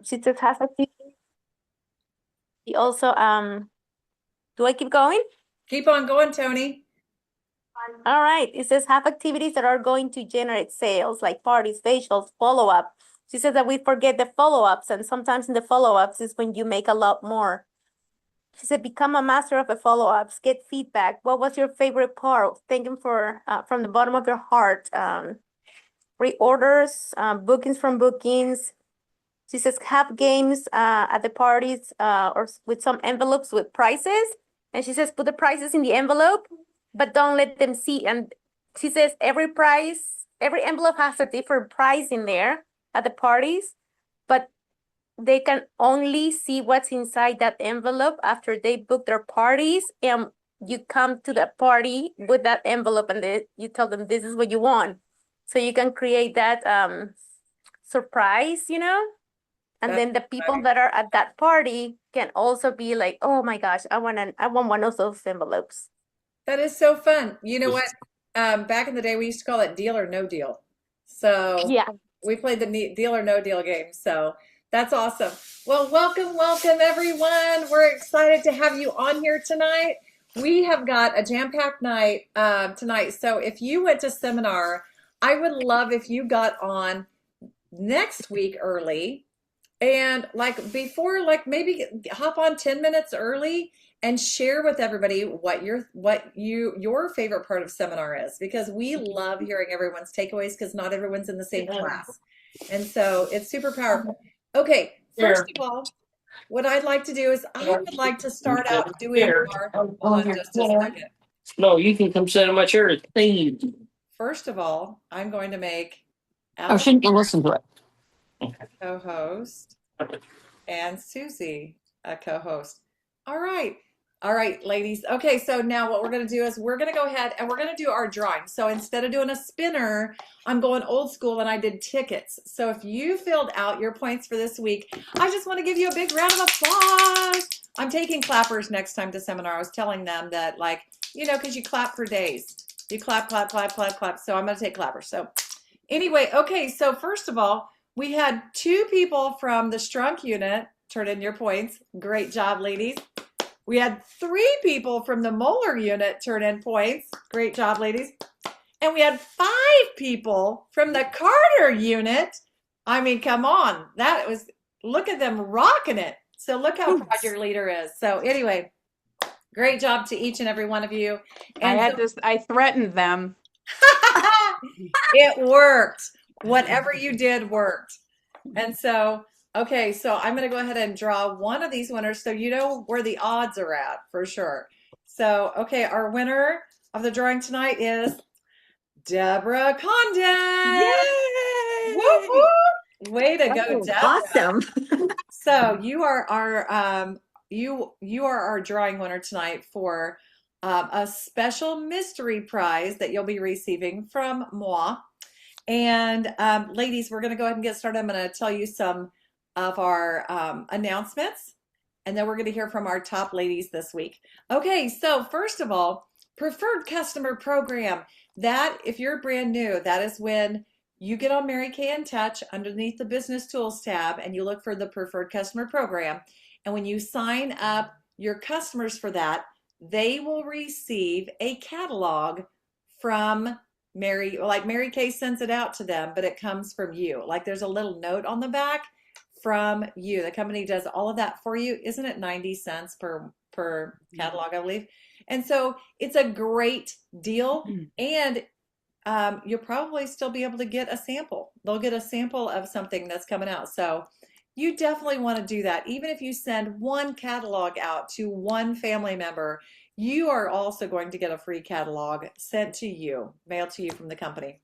She just has activities. She also, do I keep going? Keep on going, Tony. All right. It says have activities that are going to generate sales, like parties, facials, follow-up. She says that we forget the follow-ups, and sometimes in the follow-ups is when you make a lot more. She said, become a master of the follow-ups, get feedback. What was your favorite part? Thinking for from the bottom of your heart. Reorders, bookings from bookings. She says, have games at the parties or with some envelopes with prices. And she says, put the prices in the envelope, but don't let them see. And she says, every envelope has a different price in there at the parties, but they can only see what's inside that envelope after they book their parties. And you come to the party with that envelope and you tell them this is what you want. So you can create that surprise, and That's then the people exciting. that are at that party can also be like, oh my gosh, I want one of those envelopes. That is so fun. You know what? Back in the day, we used to call it deal or no deal. So Yeah. we played the deal or no deal game. So that's awesome. Well, welcome, welcome, everyone. We're excited to have you on here tonight. We have got a jam-packed night tonight. So if you went to seminar, I would love if you got on next week early. And like before, like maybe hop on 10 minutes early and share with everybody your favorite part of seminar is, because we love hearing everyone's takeaways because not everyone's in the same class. And so it's super powerful. Okay, first of all, what I'd like to do is I would like to start out doing our, hold on just a second. No, you can come sit in my chair. Please. First of all, I'm going to make Oh, Alex she can listen to it. a co-host and Susie a co-host. All right. All right, ladies. Okay, so now what we're going to do is we're going to go ahead and we're going to do our drawing. So instead of doing a spinner, I'm going old school and I did tickets. So if you filled out your points for this week, I just want to give you a big round of applause. I'm taking clappers next time to seminar. I was telling them that, like, because you clap for days. You clap, clap, clap, clap, clap. So I'm going to take clappers. So anyway, okay, so first of all, we had two people from the Strunk unit turn in your points. Great job, ladies. We had three people from the Moeller unit turn in points. Great job, ladies. And we had five people from the Carter unit. I mean, come on. Look at them rocking it. So look how proud your leader is. So anyway, great job to each and every one of you. And I threatened them. it worked. Whatever you did worked. And so, okay, so I'm going to go ahead and draw one of these winners so you know where the odds are at for sure. So, okay, our winner of the drawing tonight is Deborah Condon. Yay! Whoop, whoop. Way to go, Oh, Deborah. awesome. So you are our you are our drawing winner tonight for a special mystery prize that you'll be receiving from moi. And ladies, we're going to go ahead and get started. I'm going to tell you some of our announcements, and then we're going to hear from our top ladies this week. Okay, so first of all, preferred customer program. That, if you're brand new, that is when you get on Mary Kay in Touch underneath the Business Tools tab, and you look for the preferred customer program. And when you sign up your customers for that, they will receive a catalog from Mary Kay sends it out to them, but it comes from you. Like there's a little note on the back from you. The company does all of that for you. Isn't it 90 cents per catalog, I believe? And so it's a great deal. And you'll probably still be able to get a sample. They'll get a sample of something that's coming out. So you definitely want to do that. Even if you send one catalog out to one family member, you are also going to get a free catalog sent to you, mailed to you from the company.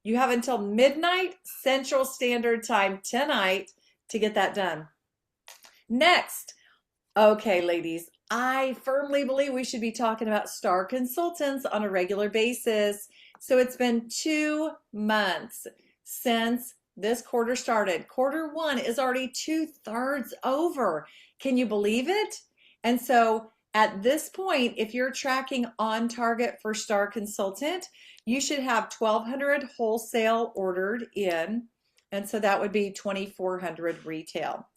You have until midnight Central Standard Time tonight to get that done. Next, okay, ladies, I firmly believe we should be talking about Star Consultants on a regular basis. So it's been 2 months since this quarter started. Quarter one is already 2/3 over. Can you believe it? And so at this point, if you're tracking on target for Star Consultant, you should have 1,200 wholesale ordered in. And so that would be 2,400 retail.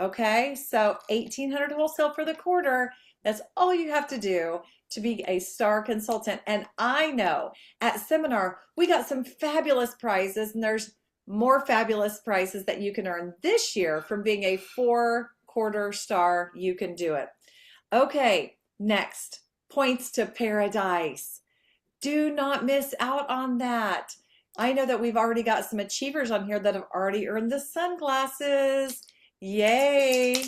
Okay, so 1,800 wholesale for the quarter. That's all you have to do to be a star consultant. And I know at seminar, we got some fabulous prizes, and there's more fabulous prizes that you can earn this year from being a 4-quarter star. You can do it. Okay, next, points to paradise. Do not miss out on that. I know that we've already got some achievers on here that have already earned the sunglasses. Yay.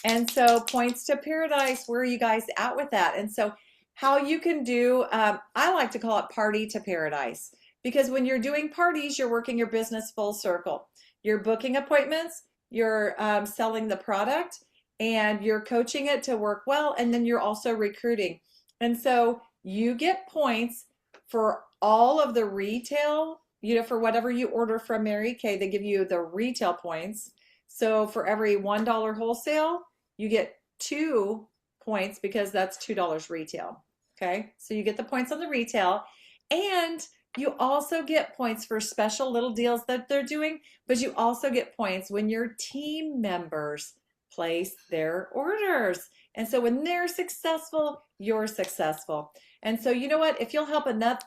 And so points to paradise, where are you guys at with that? And so how you can do, I like to call it party to paradise, because when you're doing parties, you're working your business full circle. You're booking appointments, you're selling the product, and you're coaching it to work well, and then you're also recruiting. And so you get points for all of the retail, for whatever you order from Mary Kay, they give you the retail points. So for every $1 wholesale, you get 2 points, because that's $2 retail. Okay, so you get the points on the retail, and you also get points for special little deals that they're doing, but you also get points when your team members place their orders. And so when they're successful, you're successful. And so you know what? If you'll help enough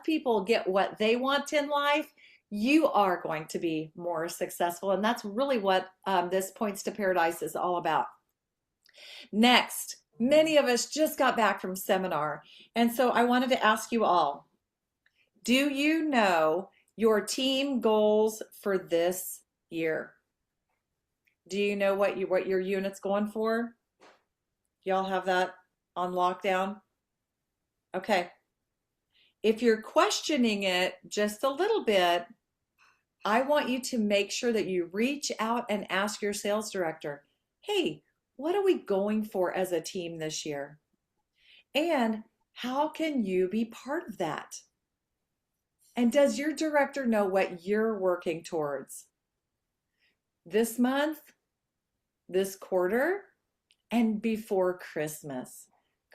people get what they want in life, you are going to be more successful. And that's really what this Points to Paradise is all about. Next, many of us just got back from seminar. And so I wanted to ask you all, do you know your team goals for this year? Do you know what your unit's going for? Y'all have that on lockdown? Okay. If you're questioning it just a little bit, I want you to make sure that you reach out and ask your sales director, hey, what are we going for as a team this year? And how can you be part of that? And does your director know what you're working towards this month, this quarter, and before Christmas?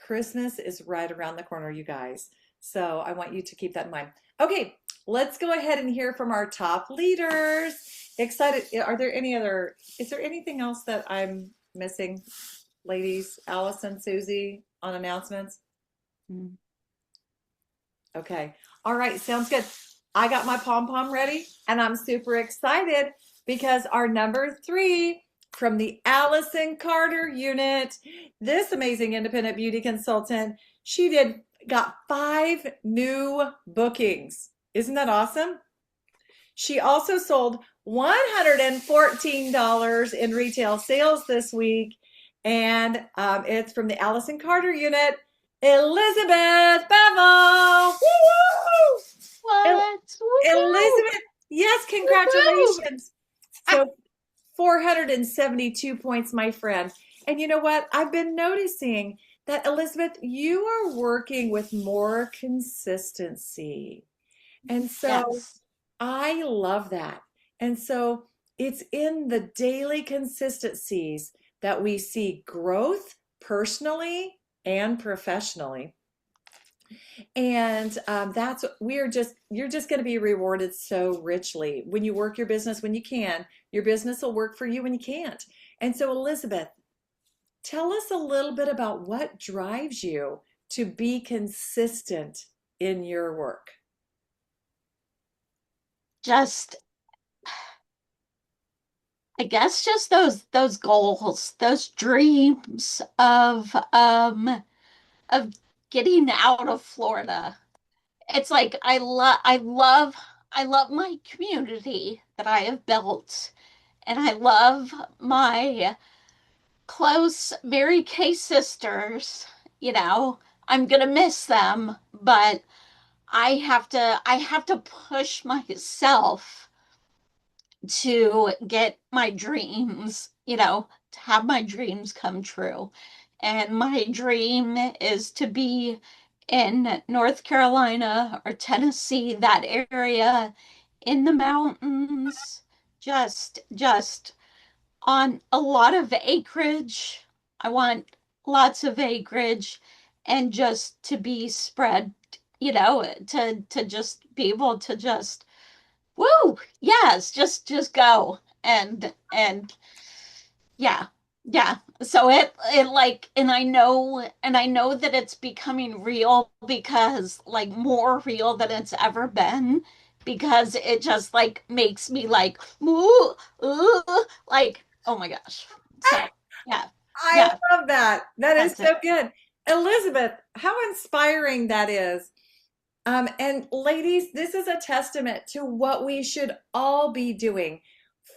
Christmas is right around the corner, you guys. So I want you to keep that in mind. Okay, let's go ahead and hear from our top leaders. Excited. Is there anything else that I'm missing, ladies? Allison, Susie, on announcements? Okay. All right, sounds good. I got my pom-pom ready, and I'm super excited because our number 3 from the Allison Carter unit, this amazing independent beauty consultant, she got 5 new bookings. Isn't that awesome? She also sold $114 in retail sales this week, and it's from the Allison Carter unit, Elizabeth Bevel. Woo-woo! What? Elizabeth, yes, congratulations. So 472 points, my friend. And you know what? I've been noticing that, Elizabeth, you are working with more consistency. And so Yes. I love that. And so it's in the daily consistencies that we see growth personally and professionally. And you're just going to be rewarded so richly when you work your business when you can. Your business will work for you when you can't. And so, Elizabeth, tell us a little bit about what drives you to be consistent in your work. Just, I guess just those goals, those dreams of getting out of Florida. It's like I love my community that I have built, and I love my close Mary Kay sisters. You know, I'm gonna miss them, but I have to push myself to get my dreams, to have my dreams come true. And my dream is to be in North Carolina or Tennessee, that area in the mountains, just on a lot of acreage. I want lots of acreage and just to be spread, to just be able to just woo, yes, just go. And yeah, yeah. So it like, and I know that it's becoming real, because like more real than it's ever been, because it just like makes me like ooh, ooh, like, oh my gosh. So yeah, I yeah, love that. That is that's it. so good. Elizabeth, how inspiring that is. And ladies, this is a testament to what we should all be doing,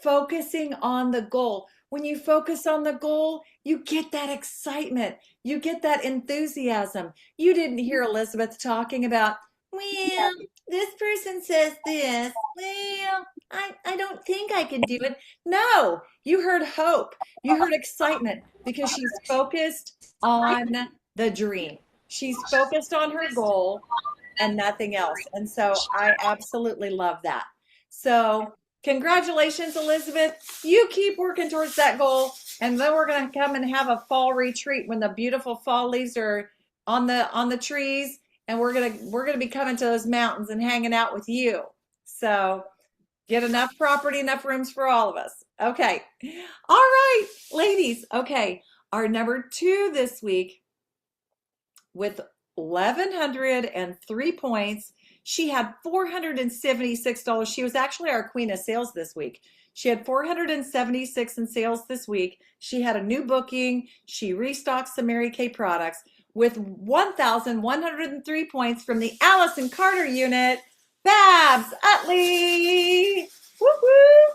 focusing on the goal. When you focus on the goal, you get that excitement, you get that enthusiasm. You didn't hear Elizabeth talking about, well, this person says this. Well, I don't think I can do it. No, you heard hope, you heard excitement because she's focused on the dream. She's focused on her goal and nothing else. And so I absolutely love that. So congratulations, Elizabeth. You keep working towards that goal. And then we're going to come and have a fall retreat when the beautiful fall leaves are on the trees. And we're gonna be coming to those mountains and hanging out with you. So get enough property, enough rooms for all of us. Okay. All right, ladies. Okay. Our number two this week with 1,103 points. She had $476. She was actually our queen of sales this week. She had 476 in sales this week. She had a new booking. She restocked some Mary Kay products with 1,103 points from the Allison Carter unit. Babs Utley. Woo-hoo.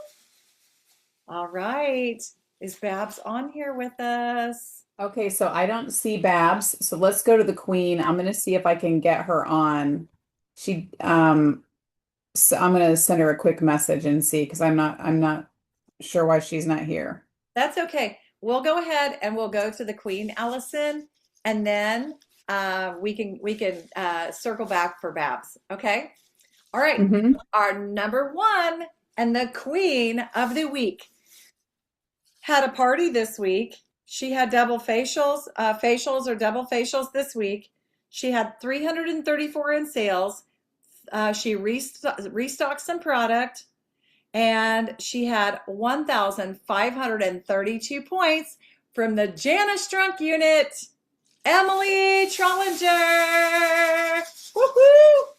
All right. Is Babs on here with us? Okay, so I don't see Babs. So let's go to the Queen. I'm gonna see if I can get her on. She so I'm gonna send her a quick message and see because I'm not sure why she's not here. That's okay. We'll go ahead and we'll go to the Queen, Allison, and then we can circle back for Babs. Okay. All right. Hmm. Our number one and the Queen of the week had a party this week. She had double facials, facials or double facials this week. She had 334 in sales. She restocked some product and she had 1,532 points from the Janice Strunk unit. Emily Trollinger. Woohoo!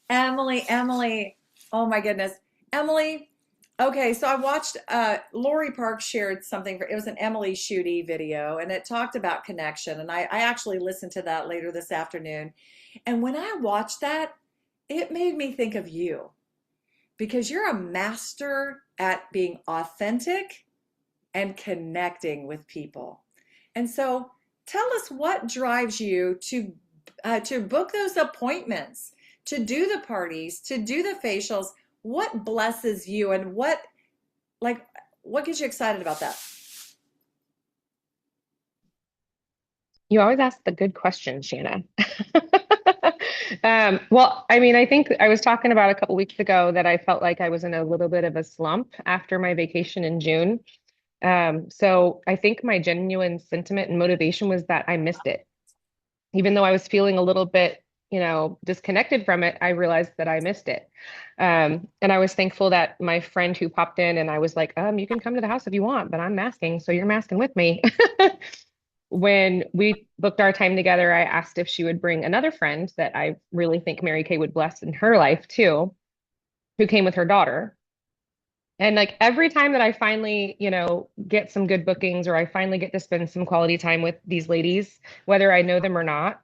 Emily. Oh my goodness. Emily, okay, so I watched Lori Park shared something it was an Emily Shooty video and it talked about connection. And I actually listened to that later this afternoon. And when I watched that, it made me think of you because you're a master at being authentic and connecting with people. And so tell us what drives you to book those appointments, to do the parties, to do the facials. What blesses you and what gets you excited about that? You always ask the good questions, Shanna. Well, I mean, I think I was talking about a couple weeks ago that I felt like I was in a little bit of a slump after my vacation in June. So I think my genuine sentiment and motivation was that I missed it. Even though I was feeling a little bit, disconnected from it, I realized that I missed it. And I was thankful that my friend who popped in and I was like, you can come to the house if you want, but I'm masking, so you're masking with me. When we booked our time together, I asked if she would bring another friend that I really think Mary Kay would bless in her life too, who came with her daughter. And like every time that I finally, get some good bookings or I finally get to spend some quality time with these ladies, whether I know them or not,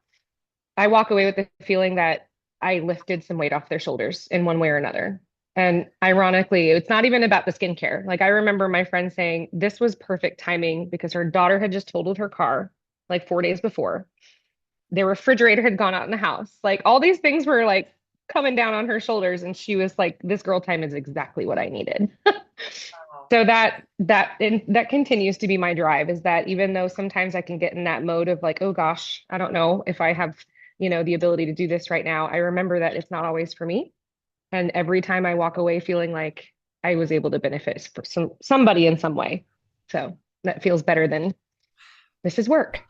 I walk away with the feeling that I lifted some weight off their shoulders in one way or another. And ironically, it's not even about the skincare. Like I remember my friend saying this was perfect timing because her daughter had just totaled her car like 4 days before. Their refrigerator had gone out in the house. Like all these things were like coming down on her shoulders. And she was like, this girl time is exactly what I needed. So that continues to be my drive is that even though sometimes I can get in that mode of like, oh gosh, I don't know if I have, the ability to do this right now, I remember that it's not always for me. And every time I walk away feeling like I was able to benefit for somebody in some way. So that feels better than this is work.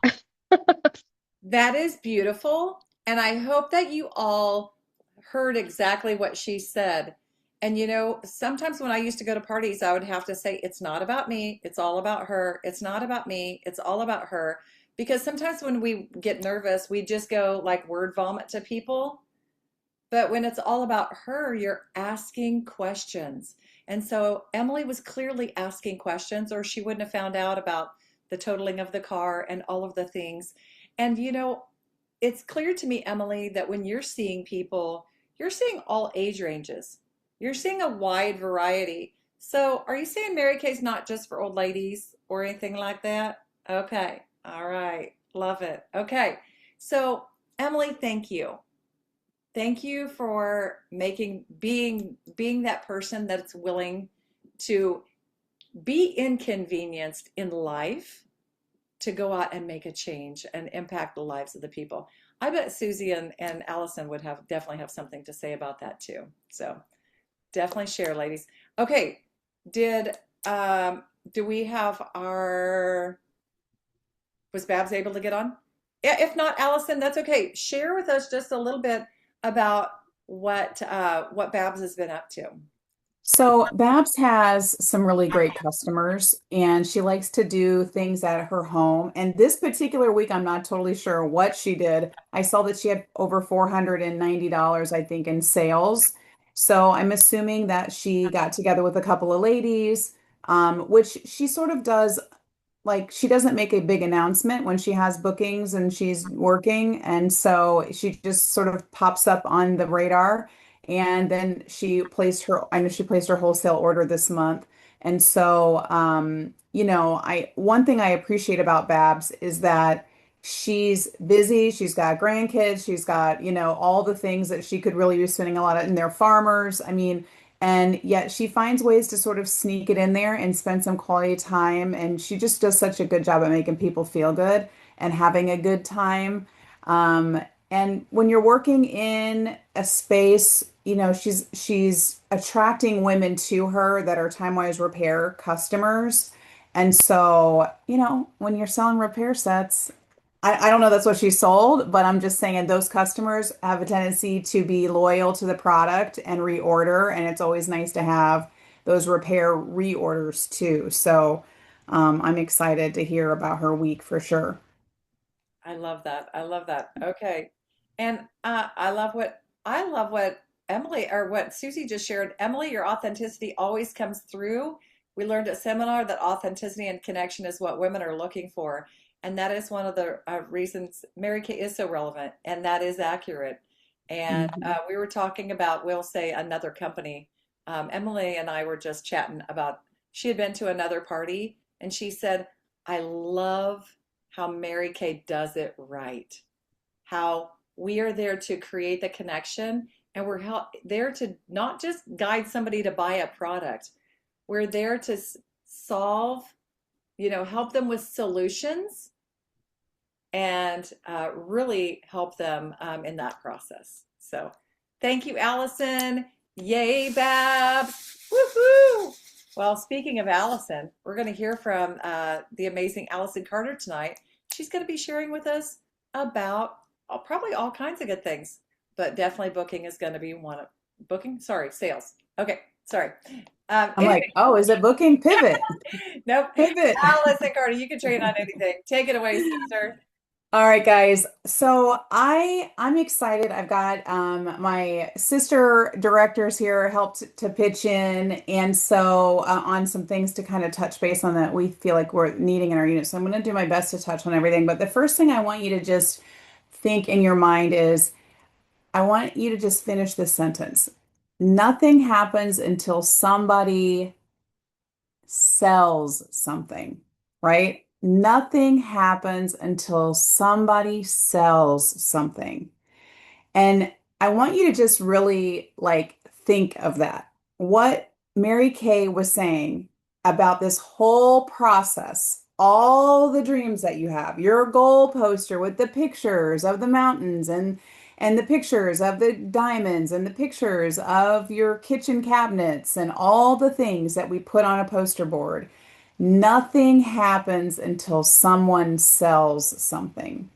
That is beautiful. And I hope that you all heard exactly what she said. And you know, sometimes when I used to go to parties, I would have to say, it's not about me, it's all about her. It's not about me, it's all about her. Because sometimes when we get nervous, we just go like word vomit to people. But when it's all about her, you're asking questions. And so Emily was clearly asking questions, or she wouldn't have found out about the totaling of the car and all of the things. And you know, it's clear to me, Emily, that when you're seeing people, you're seeing all age ranges. You're seeing a wide variety. So are you saying Mary Kay's not just for old ladies or anything like that? Okay. All right. Love it. Okay. So Emily, thank you. Thank you for being that person that's willing to be inconvenienced in life to go out and make a change and impact the lives of the people. I bet Susie and Allison would have definitely have something to say about that too. So definitely share, ladies. Okay, did do we have our was Babs able to get on? Yeah, if not, Allison, that's okay. Share with us just a little bit about what Babs has been up to. So Babs has some really great customers and she likes to do things at her home. And this particular week, I'm not totally sure what she did. I saw that she had over $490, I think, in sales. So I'm assuming that she got together with a couple of ladies, which she sort of does, like she doesn't make a big announcement when she has bookings and she's working, and so she just sort of pops up on the radar. And then I know she placed her wholesale order this month. And so I one thing I appreciate about Babs is that she's busy, she's got grandkids, she's got, all the things that she could really be spending a lot of, and they're farmers. I mean, and yet she finds ways to sort of sneak it in there and spend some quality time. And she just does such a good job at making people feel good and having a good time. And when you're working in a space, she's attracting women to her that are time-wise repair customers. And so, when you're selling repair sets, I don't know that's what she sold, but I'm just saying those customers have a tendency to be loyal to the product and reorder, and it's always nice to have those repair reorders too. So I'm excited to hear about her week for sure. I love that. I love that. Okay. And I love what Emily or what Susie just shared. Emily, your authenticity always comes through. We learned at seminar that authenticity and connection is what women are looking for. And that is one of the reasons Mary Kay is so relevant, and that is accurate. And Mhm. we were talking about, we'll say, another company. Emily and I were just chatting about, she had been to another party, and she said, I love how Mary Kay does it right. How we are there to create the connection, and we're there to not just guide somebody to buy a product. We're there to solve, help them with solutions and really help them in that process. So thank you, Allison. Yay, Babs. Woohoo! Well, speaking of Allison, we're going to hear from the amazing Allison Carter tonight. She's going to be sharing with us about probably all kinds of good things, but definitely booking is going to be one of booking. Sorry, sales. Okay, sorry. I'm Anyway, like, oh, is it booking? Pivot, nope. pivot. Allison Carter, you can train on anything. Take it away, sister. All right, guys. So I'm excited. I've got my sister directors here helped to pitch in, and so on some things to kind of touch base on that we feel like we're needing in our unit. So I'm going to do my best to touch on everything. But the first thing I want you to just think in your mind is I want you to just finish this sentence. Nothing happens until somebody sells something, right? Nothing happens until somebody sells something. And I want you to just really like think of that. What Mary Kay was saying about this whole process, all the dreams that you have, your goal poster with the pictures of the mountains and the pictures of the diamonds and the pictures of your kitchen cabinets and all the things that we put on a poster board. Nothing happens until someone sells something.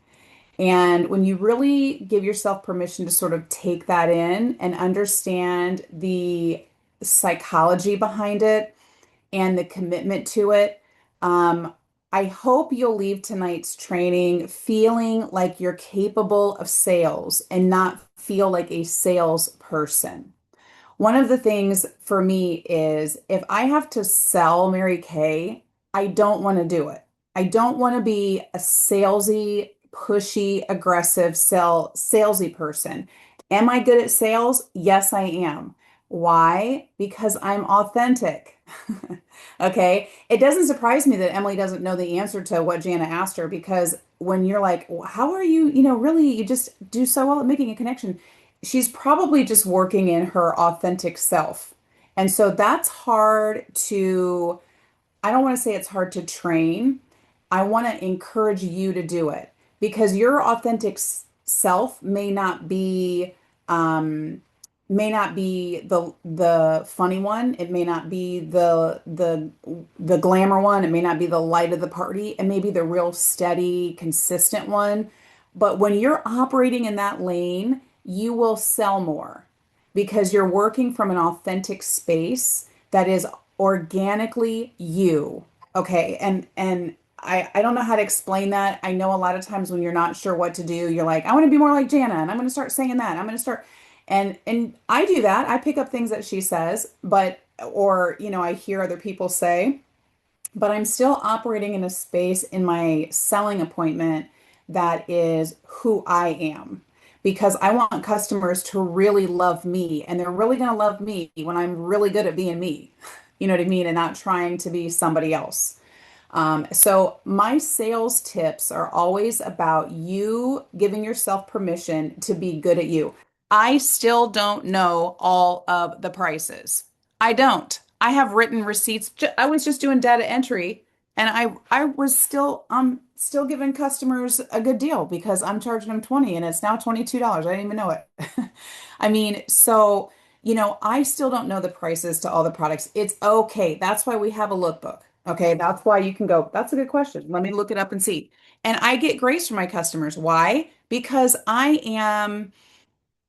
And when you really give yourself permission to sort of take that in and understand the psychology behind it and the commitment to it. Um, I hope you'll leave tonight's training feeling like you're capable of sales and not feel like a salesperson. One of the things for me is if I have to sell Mary Kay, I don't want to do it. I don't want to be a salesy, pushy, aggressive salesy person. Am I good at sales? Yes, I am. Why? Because I'm authentic. Okay. It doesn't surprise me that Emily doesn't know the answer to what Jana asked her because when you're like, how are you, really, you just do so well at making a connection. She's probably just working in her authentic self. And so that's hard to, I don't want to say it's hard to train. I want to encourage you to do it because your authentic self um, may not be the funny one. It may not be the glamour one. It may not be the light of the party. It may be the real steady, consistent one. But when you're operating in that lane, you will sell more because you're working from an authentic space that is organically you. Okay. And I don't know how to explain that. I know a lot of times when you're not sure what to do, you're like, I want to be more like Jana and I'm going to start saying that. I'm going to start and I do that. I pick up things that she says, but or I hear other people say, but I'm still operating in a space in my selling appointment that is who I am because I want customers to really love me and they're really going to love me when I'm really good at being me. You know what I mean? And not trying to be somebody else. So my sales tips are always about you giving yourself permission to be good at you. I still don't know all of the prices. I don't. I have written receipts. I was just doing data entry and I was still giving customers a good deal because I'm charging them 20 and it's now $22. I didn't even know it. I mean, so I still don't know the prices to all the products. It's okay. That's why we have a lookbook. Okay, that's why you can go, that's a good question. Let me look it up and see. And I get grace from my customers. Why? Because I am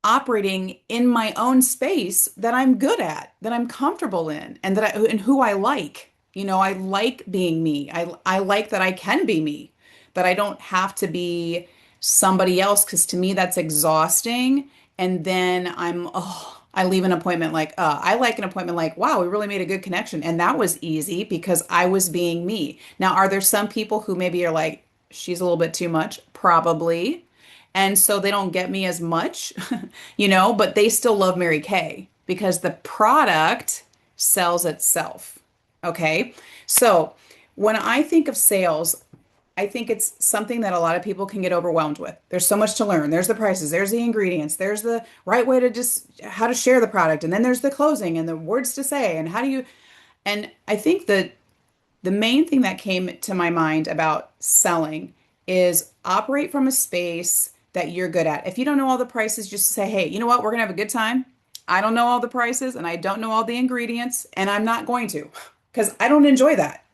operating in my own space that I'm good at, that I'm comfortable in, and and who I like. I like being me. I like that I can be me, that I don't have to be somebody else because to me that's exhausting. And then I leave an appointment like, I like an appointment like, wow, we really made a good connection. And that was easy because I was being me. Now, are there some people who maybe are like, she's a little bit too much? Probably. And so they don't get me as much, but they still love Mary Kay because the product sells itself. Okay. So when I think of sales, I think it's something that a lot of people can get overwhelmed with. There's so much to learn. There's the prices, there's the ingredients, there's the right way to just how to share the product, and then there's the closing and the words to say, and how do you, and I think that the main thing that came to my mind about selling is operate from a space that you're good at. If you don't know all the prices, just say, hey, you know what? We're going to have a good time. I don't know all the prices and I don't know all the ingredients, and I'm not going to because I don't enjoy that.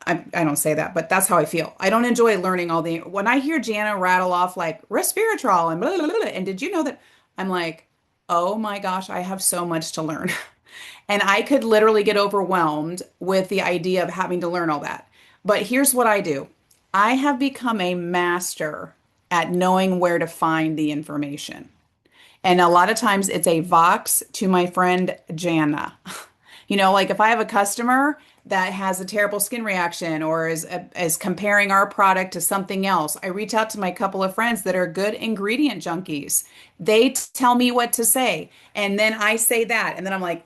I don't say that, but that's how I feel. I don't enjoy learning all the. When I hear Jana rattle off like resveratrol and blah, blah, blah, and did you know that? I'm like, oh my gosh, I have so much to learn. And I could literally get overwhelmed with the idea of having to learn all that. But here's what I do. I have become a master at knowing where to find the information. And a lot of times it's a Vox to my friend Jana. Like if I have a customer that has a terrible skin reaction or is comparing our product to something else, I reach out to my couple of friends that are good ingredient junkies. They tell me what to say, and then I say that, and then I'm like,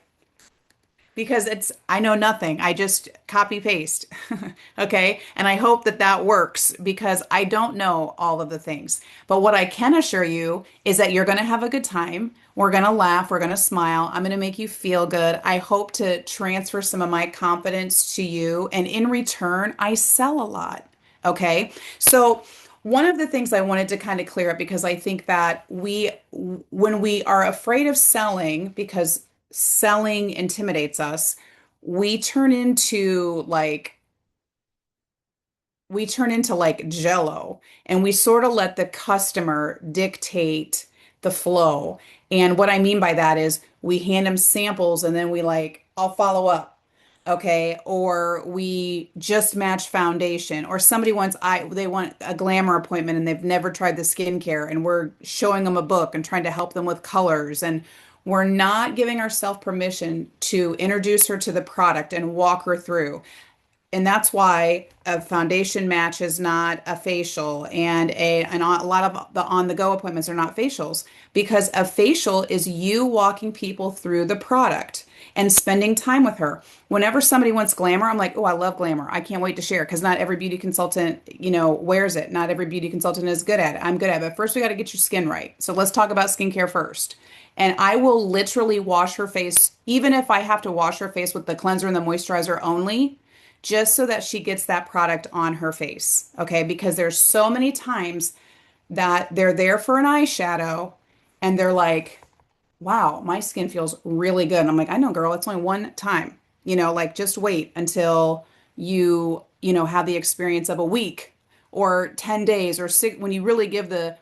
because I know nothing. I just copy paste. Okay. And I hope that that works because I don't know all of the things. But what I can assure you is that you're going to have a good time. We're going to laugh. We're going to smile. I'm going to make you feel good. I hope to transfer some of my confidence to you. And in return, I sell a lot. Okay. So, one of the things I wanted to kind of clear up because I think that when we are afraid of selling, because selling intimidates us, we turn into like jello and we sort of let the customer dictate the flow. And what I mean by that is we hand them samples and then we like, I'll follow up. Okay. Or we just match foundation, or somebody wants, they want a glamour appointment and they've never tried the skincare and we're showing them a book and trying to help them with colors. And we're not giving ourselves permission to introduce her to the product and walk her through. And that's why a foundation match is not a facial, and a lot of the on the go appointments are not facials, because a facial is you walking people through the product and spending time with her. Whenever somebody wants glamour, I'm like, oh, I love glamour. I can't wait to share, because not every beauty consultant, wears it. Not every beauty consultant is good at it. I'm good at it. But first we got to get your skin right. So let's talk about skincare first. And I will literally wash her face, even if I have to wash her face with the cleanser and the moisturizer only, just so that she gets that product on her face. Okay. Because there's so many times that they're there for an eyeshadow and they're like, wow, my skin feels really good. And I'm like, I know, girl, it's only one time, like just wait until have the experience of a week or 10 days or six, when you really give it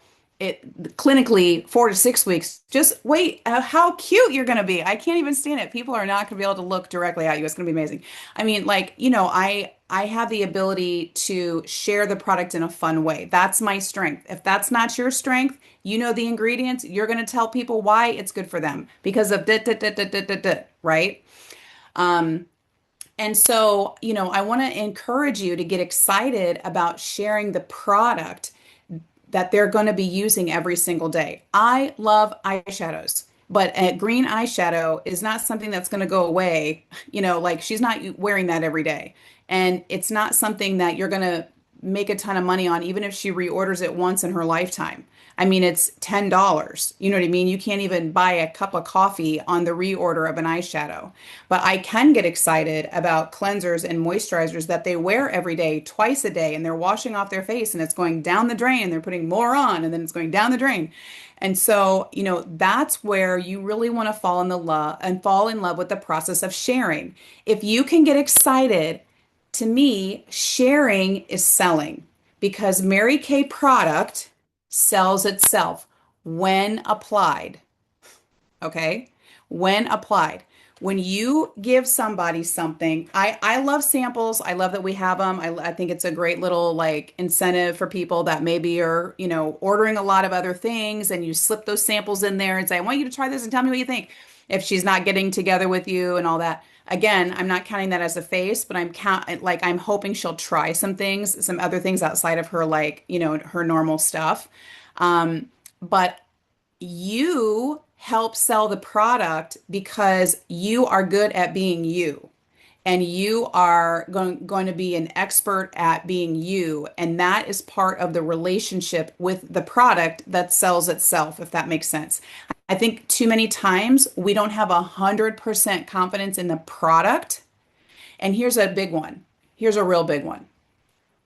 clinically 4 to 6 weeks. Just wait, how cute you're going to be. I can't even stand it. People are not going to be able to look directly at you. It's going to be amazing. I mean, like, I have the ability to share the product in a fun way. That's my strength. If that's not your strength, you know the ingredients, you're going to tell people why it's good for them because of right? And so, I want to encourage you to get excited about sharing the product that they're going to be using every single day. I love eyeshadows, but a green eyeshadow is not something that's going to go away. Like she's not wearing that every day. And it's not something that you're going to make a ton of money on, even if she reorders it once in her lifetime. I mean, it's $10. You know what I mean? You can't even buy a cup of coffee on the reorder of an eyeshadow. But I can get excited about cleansers and moisturizers that they wear every day, twice a day, and they're washing off their face and it's going down the drain and they're putting more on and then it's going down the drain. And so, that's where you really want to fall in love with the process of sharing. If you can get excited, to me, sharing is selling, because Mary Kay product sells itself when applied. Okay? When applied. When you give somebody something, I love samples. I love that we have them. I think it's a great little like incentive for people that maybe are, ordering a lot of other things, and you slip those samples in there and say, I want you to try this and tell me what you think. If she's not getting together with you and all that. Again, I'm not counting that as a face, but I'm hoping she'll try some other things outside of her, like, her normal stuff. But you help sell the product because you are good at being you, and you are going to be an expert at being you. And that is part of the relationship with the product that sells itself, if that makes sense. I think too many times we don't have 100% confidence in the product. And here's a big one. Here's a real big one.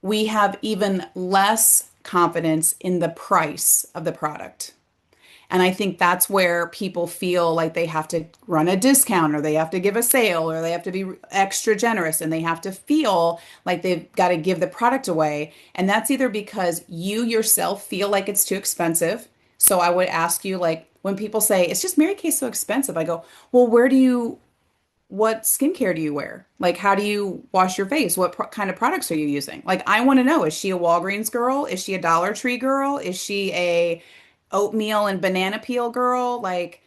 We have even less confidence in the price of the product. And I think that's where people feel like they have to run a discount, or they have to give a sale, or they have to be extra generous, and they have to feel like they've got to give the product away. And that's either because you yourself feel like it's too expensive. So I would ask you, like, when people say, it's just Mary Kay so expensive, I go, well, what skincare do you wear? Like, how do you wash your face? What kind of products are you using? Like, I want to know, is she a Walgreens girl? Is she a Dollar Tree girl? Is she a oatmeal and banana peel girl? Like,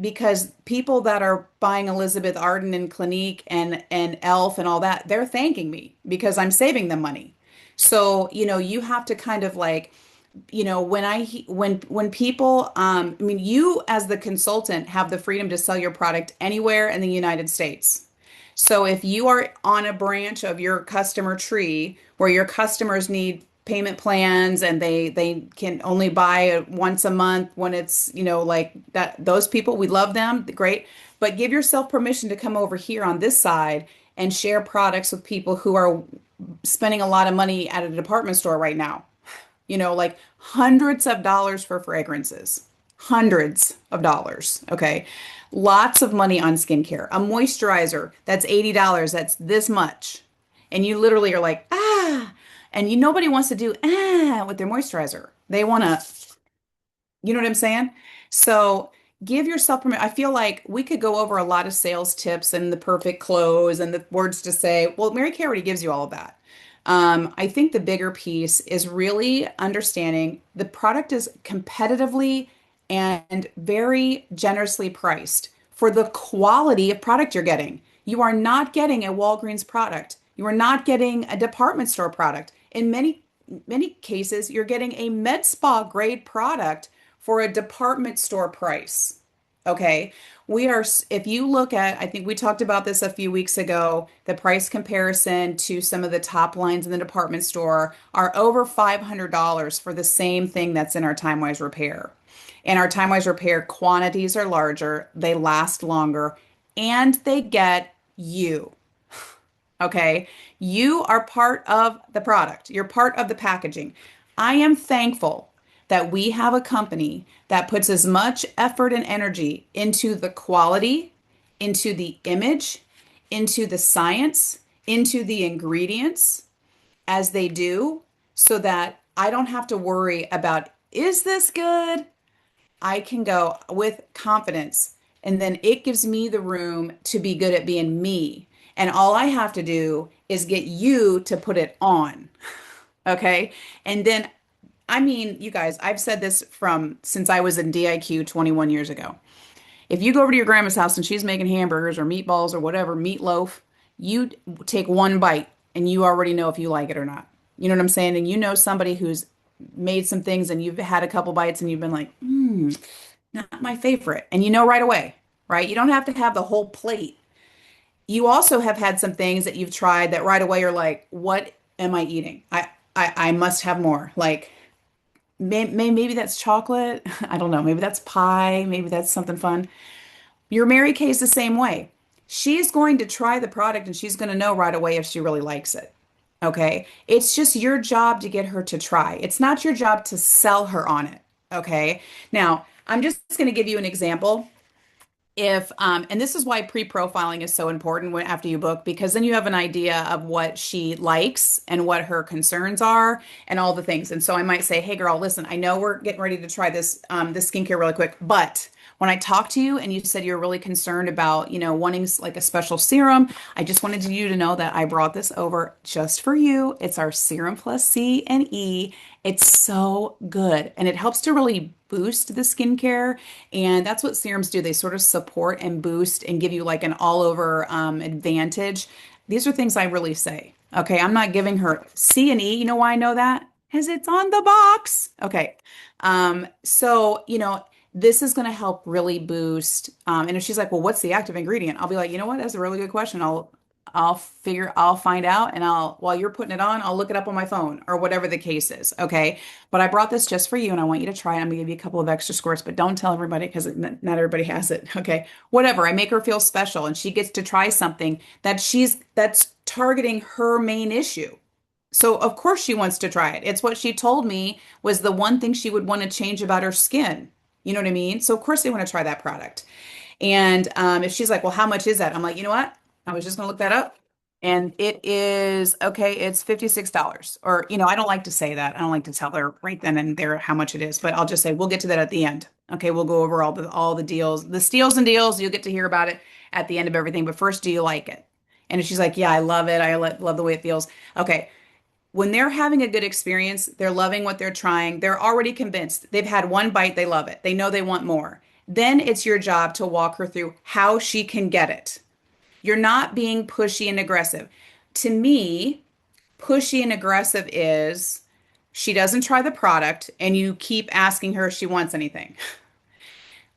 because people that are buying Elizabeth Arden and Clinique and Elf and all that, they're thanking me because I'm saving them money. So, you have to kind of like, when people, I mean, you as the consultant have the freedom to sell your product anywhere in the United States. So if you are on a branch of your customer tree where your customers need payment plans and they can only buy it once a month, when it's, like that, those people, we love them, great. But give yourself permission to come over here on this side and share products with people who are spending a lot of money at a department store right now. Like hundreds of dollars for fragrances, hundreds of dollars. Okay. Lots of money on skincare. A moisturizer that's $80, that's this much. And you literally are like, ah, and nobody wants to do with their moisturizer. They want to, you know what I'm saying? So give yourself permission. I feel like we could go over a lot of sales tips and the perfect close and the words to say. Well, Mary Kay already gives you all of that. I think the bigger piece is really understanding the product is competitively and very generously priced for the quality of product you're getting. You are not getting a Walgreens product. You are not getting a department store product. In many cases, you're getting a med spa grade product for a department store price. Okay. If you look at, I think we talked about this a few weeks ago, the price comparison to some of the top lines in the department store are over $500 for the same thing that's in our Time-Wise repair. And our Time-Wise repair quantities are larger, they last longer, and they get you. Okay. You are part of the product. You're part of the packaging. I am thankful that we have a company that puts as much effort and energy into the quality, into the image, into the science, into the ingredients as they do, so that I don't have to worry about, is this good? I can go with confidence. And then it gives me the room to be good at being me. And all I have to do is get you to put it on. Okay. And then, I mean, you guys, I've said this from since I was in DIQ 21 years ago. If you go over to your grandma's house and she's making hamburgers or meatballs or whatever, meatloaf, you take one bite and you already know if you like it or not. You know what I'm saying? And you know somebody who's made some things and you've had a couple bites and you've been like, not my favorite. And you know right away, right? You don't have to have the whole plate. You also have had some things that you've tried that right away you're like, what am I eating? I must have more. Like maybe that's chocolate. I don't know. Maybe that's pie. Maybe that's something fun. Your Mary Kay is the same way. She's going to try the product and she's going to know right away if she really likes it. Okay. It's just your job to get her to try. It's not your job to sell her on it. Okay. Now, I'm just going to give you an example. If and this is why pre-profiling is so important after you book, because then you have an idea of what she likes and what her concerns are and all the things. And so I might say, hey girl, listen, I know we're getting ready to try this skincare really quick, but when I talked to you and you said you're really concerned about, wanting like a special serum, I just wanted you to know that I brought this over just for you. It's our Serum Plus C and E. It's so good and it helps to really boost the skincare. And that's what serums do. They sort of support and boost and give you like an all over advantage. These are things I really say. Okay. I'm not giving her C and E. You know why I know that? Because it's on the box. Okay. So, this is going to help really boost. And if she's like, well, what's the active ingredient? I'll be like, you know what? That's a really good question. I'll find out and while you're putting it on, I'll look it up on my phone or whatever the case is. Okay. But I brought this just for you and I want you to try it. I'm gonna give you a couple of extra squirts, but don't tell everybody because not everybody has it. Okay. Whatever. I make her feel special and she gets to try something that's targeting her main issue. So of course she wants to try it. It's what she told me was the one thing she would want to change about her skin. You know what I mean? So of course they want to try that product. And if she's like, well, how much is that? I'm like, you know what? I was just going to look that up. And it is, okay, it's $56. Or, I don't like to say that. I don't like to tell her right then and there how much it is, but I'll just say, we'll get to that at the end. Okay, we'll go over all the deals, the steals and deals. You'll get to hear about it at the end of everything. But first, do you like it? And if she's like, yeah, I love it. Love the way it feels. Okay, when they're having a good experience, they're loving what they're trying, they're already convinced. They've had one bite, they love it. They know they want more. Then it's your job to walk her through how she can get it. You're not being pushy and aggressive. To me, pushy and aggressive is she doesn't try the product and you keep asking her if she wants anything.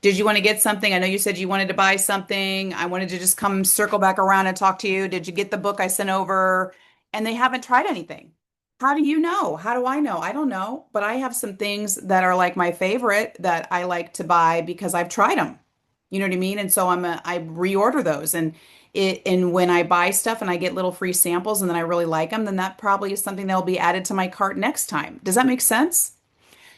Did you want to get something? I know you said you wanted to buy something. I wanted to just come circle back around and talk to you. Did you get the book I sent over? And they haven't tried anything. How do you know? How do I know? I don't know. But I have some things that are like my favorite that I like to buy because I've tried them. You know what I mean? And so I reorder those and when I buy stuff and I get little free samples and then I really like them, then that probably is something that will be added to my cart next time. Does that make sense?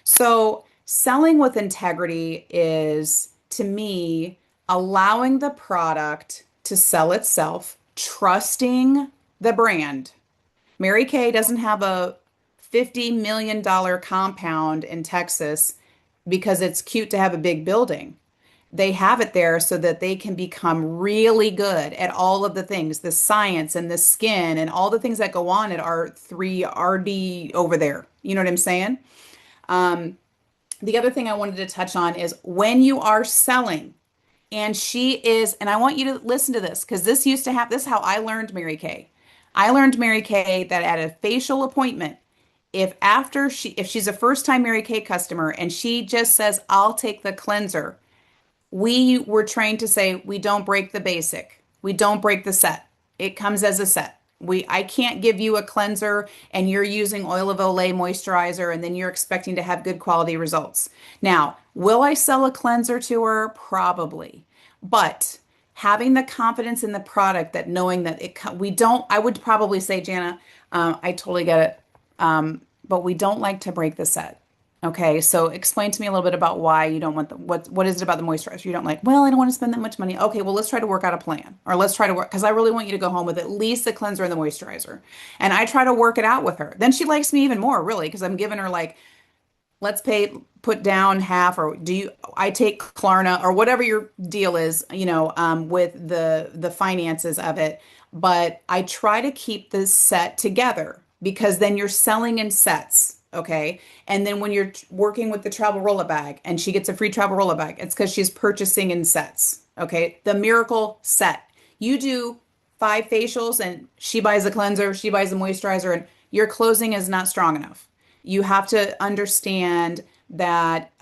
So selling with integrity is, to me, allowing the product to sell itself, trusting the brand. Mary Kay doesn't have a $50 million compound in Texas because it's cute to have a big building. They have it there so that they can become really good at all of the things, the science and the skin and all the things that go on at our 3RD over there. You know what I'm saying? Um, the other thing I wanted to touch on is when you are selling, and she is, and I want you to listen to this because this used to happen. This is how I learned Mary Kay. I learned Mary Kay that at a facial appointment, if she's a first time Mary Kay customer and she just says, I'll take the cleanser, we were trained to say we don't break the basic. We don't break the set. It comes as a set. I can't give you a cleanser and you're using oil of Olay moisturizer and then you're expecting to have good quality results. Now, will I sell a cleanser to her? Probably. But having the confidence in the product that knowing that we don't, I would probably say, Jana, I totally get it. But we don't like to break the set. Okay, so explain to me a little bit about why you don't want what is it about the moisturizer you don't like? Well, I don't want to spend that much money. Okay, well, let's try to work out a plan. Or let's try to work because I really want you to go home with at least the cleanser and the moisturizer. And I try to work it out with her. Then she likes me even more, really, because I'm giving her like let's put down half or I take Klarna or whatever your deal is, with the finances of it. But I try to keep this set together because then you're selling in sets. Okay. And then when you're working with the travel roll bag and she gets a free travel roll bag, it's because she's purchasing in sets. Okay. The miracle set. You do 5 facials and she buys a cleanser, she buys a moisturizer, and your closing is not strong enough. You have to understand that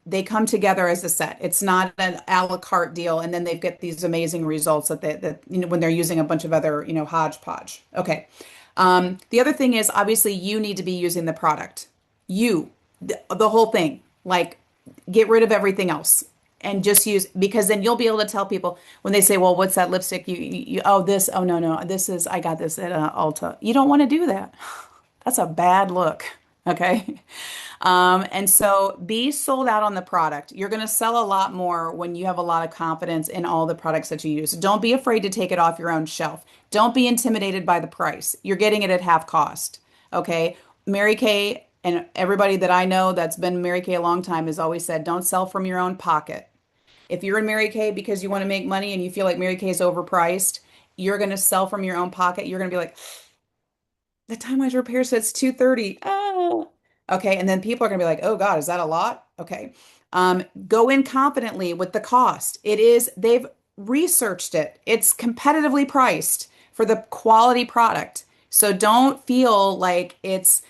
they come together as a set. It's not an a la carte deal, and then they've got these amazing results that when they're using a bunch of other hodgepodge. Okay. The other thing is obviously you need to be using the product. The whole thing, like get rid of everything else and just use because then you'll be able to tell people when they say, "Well, what's that lipstick? Oh, this. Oh, no, this is I got this at Ulta." You don't want to do that. That's a bad look. Okay. And so be sold out on the product. You're going to sell a lot more when you have a lot of confidence in all the products that you use. Don't be afraid to take it off your own shelf. Don't be intimidated by the price. You're getting it at half cost. Okay. Mary Kay and everybody that I know that's been Mary Kay a long time has always said, don't sell from your own pocket. If you're in Mary Kay because you want to make money and you feel like Mary Kay is overpriced, you're going to sell from your own pocket. You're going to be like, the time-wise repair says 230. Oh, okay. And then people are gonna be like, oh God, is that a lot? Okay. Go in confidently with the cost. They've researched it. It's competitively priced for the quality product. So don't feel like it's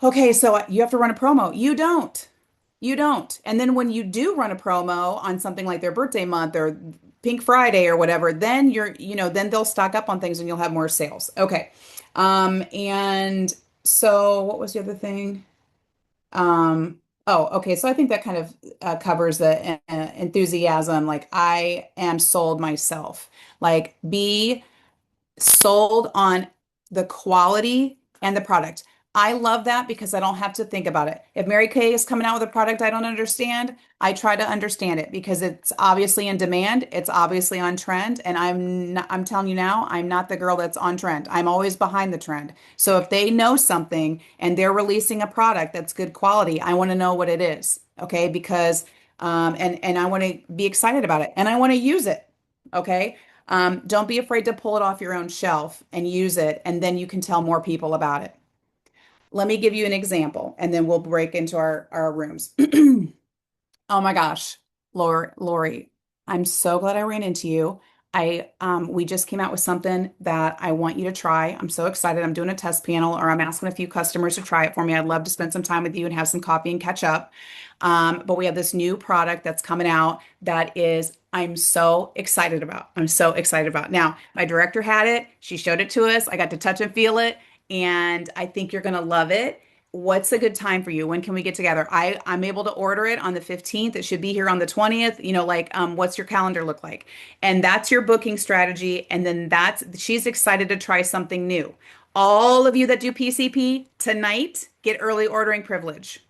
okay, so you have to run a promo. You don't. You don't. And then when you do run a promo on something like their birthday month or Pink Friday or whatever, then then they'll stock up on things and you'll have more sales. Okay. And so what was the other thing? Oh, okay. So I think that kind of covers the enthusiasm. Like I am sold myself. Like be sold on the quality and the product. I love that because I don't have to think about it. If Mary Kay is coming out with a product I don't understand, I try to understand it because it's obviously in demand, it's obviously on trend, and I'm telling you now, I'm not the girl that's on trend. I'm always behind the trend. So if they know something and they're releasing a product that's good quality, I want to know what it is, okay? Because and I want to be excited about it and I want to use it, okay? Don't be afraid to pull it off your own shelf and use it, and then you can tell more people about it. Let me give you an example, and then we'll break into our rooms. Oh my gosh, Lori, I'm so glad I ran into you. We just came out with something that I want you to try. I'm so excited. I'm doing a test panel, or I'm asking a few customers to try it for me. I'd love to spend some time with you and have some coffee and catch up. But we have this new product that's coming out I'm so excited about. I'm so excited about. Now, my director had it. She showed it to us. I got to touch and feel it, and I think you're going to love it. What's a good time for you? When can we get together? I'm able to order it on the 15th. It should be here on the 20th. What's your calendar look like? And that's your booking strategy. And then she's excited to try something new. All of you that do PCP tonight get early ordering privilege.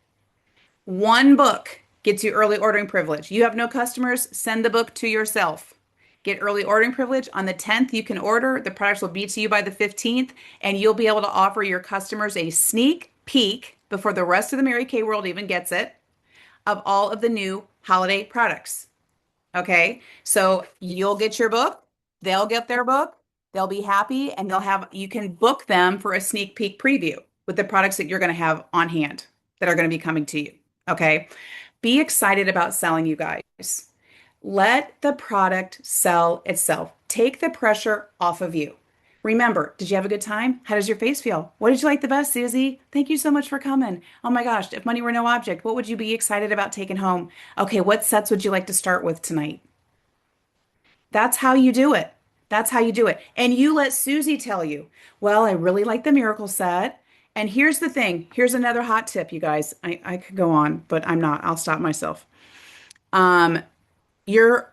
One book gets you early ordering privilege. You have no customers, send the book to yourself. Get early ordering privilege. On the 10th, you can order. The products will be to you by the 15th, and you'll be able to offer your customers a sneak peek before the rest of the Mary Kay world even gets it of all of the new holiday products. Okay. So you'll get your book, they'll get their book, they'll be happy, and you can book them for a sneak peek preview with the products that you're going to have on hand that are going to be coming to you. Okay. Be excited about selling, you guys. Let the product sell itself. Take the pressure off of you. Remember, did you have a good time? How does your face feel? What did you like the best, Susie? Thank you so much for coming. Oh my gosh, if money were no object, what would you be excited about taking home? Okay, what sets would you like to start with tonight? That's how you do it. That's how you do it. And you let Susie tell you, well, I really like the miracle set. And here's the thing. Here's another hot tip, you guys. I could go on, but I'm not. I'll stop myself. Um,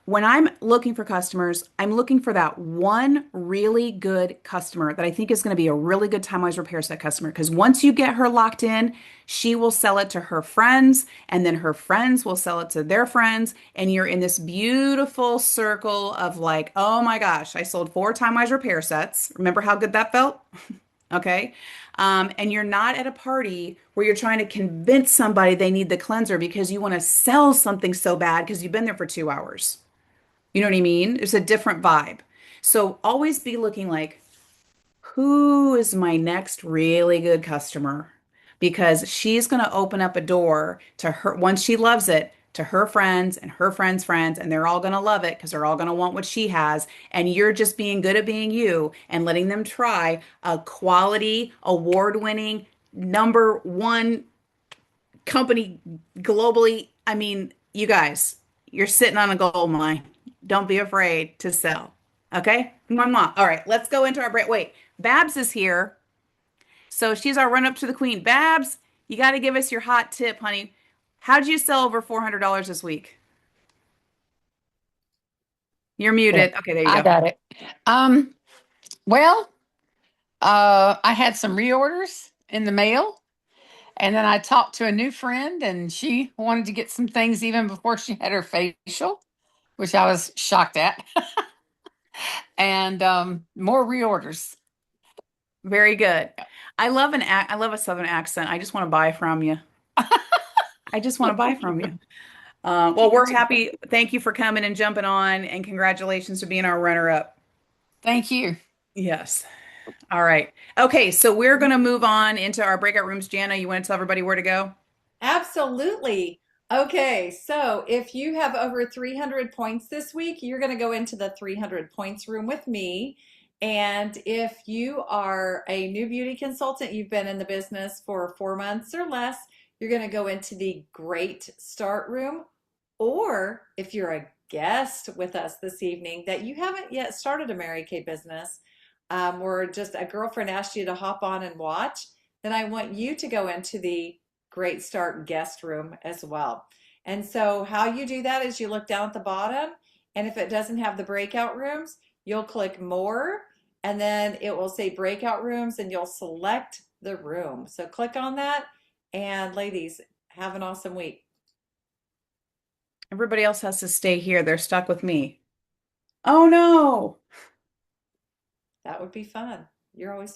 when I'm looking for customers, I'm looking for that one really good customer that I think is going to be a really good time-wise repair set customer. Because once you get her locked in, she will sell it to her friends, and then her friends will sell it to their friends, and you're in this beautiful circle of like, oh my gosh, I sold 4 time-wise repair sets. Remember how good that felt? Okay. And you're not at a party where you're trying to convince somebody they need the cleanser because you want to sell something so bad because you've been there for 2 hours. You know what I mean? It's a different vibe. So always be looking like, who is my next really good customer? Because she's going to open up a door to her once she loves it to her friends and her friends' friends, and they're all going to love it because they're all going to want what she has. And you're just being good at being you and letting them try a quality, award-winning, #1 company globally. I mean, you guys, you're sitting on a gold mine. Don't be afraid to sell. Okay? Mwah. All right, let's go into our break. Wait, Babs is here. So she's our run up to the queen. Babs, you got to give us your hot tip, honey. How'd you sell over $400 this week? You're Yeah, muted. Okay, there you I go. got it. Um, well, I had some reorders in the mail, and then I talked to a new friend, and she wanted to get some things even before she had her facial, which I was shocked at, and more reorders. Very good. I love a southern accent. I just want to buy from you. I just want to buy from you. Well, we're happy. Thank you for coming and jumping on, and congratulations for being our runner up. Thank you. Yes. All right. Okay, so we're going to move on into our breakout rooms. Jana, you want to tell everybody where to go? Absolutely. Okay, so if you have over 300 points this week, you're going to go into the 300 points room with me. And if you are a new beauty consultant, you've been in the business for 4 months or less, you're going to go into the Great Start room. Or if you're a guest with us this evening that you haven't yet started a Mary Kay business, or just a girlfriend asked you to hop on and watch, then I want you to go into the Great Start guest room as well. And so how you do that is you look down at the bottom, and if it doesn't have the breakout rooms, you'll click more, and then it will say breakout rooms, and you'll select the room. So click on that, and ladies, have an awesome week. Everybody else has to stay here. They're stuck with me. Oh no. That would be fun. You're always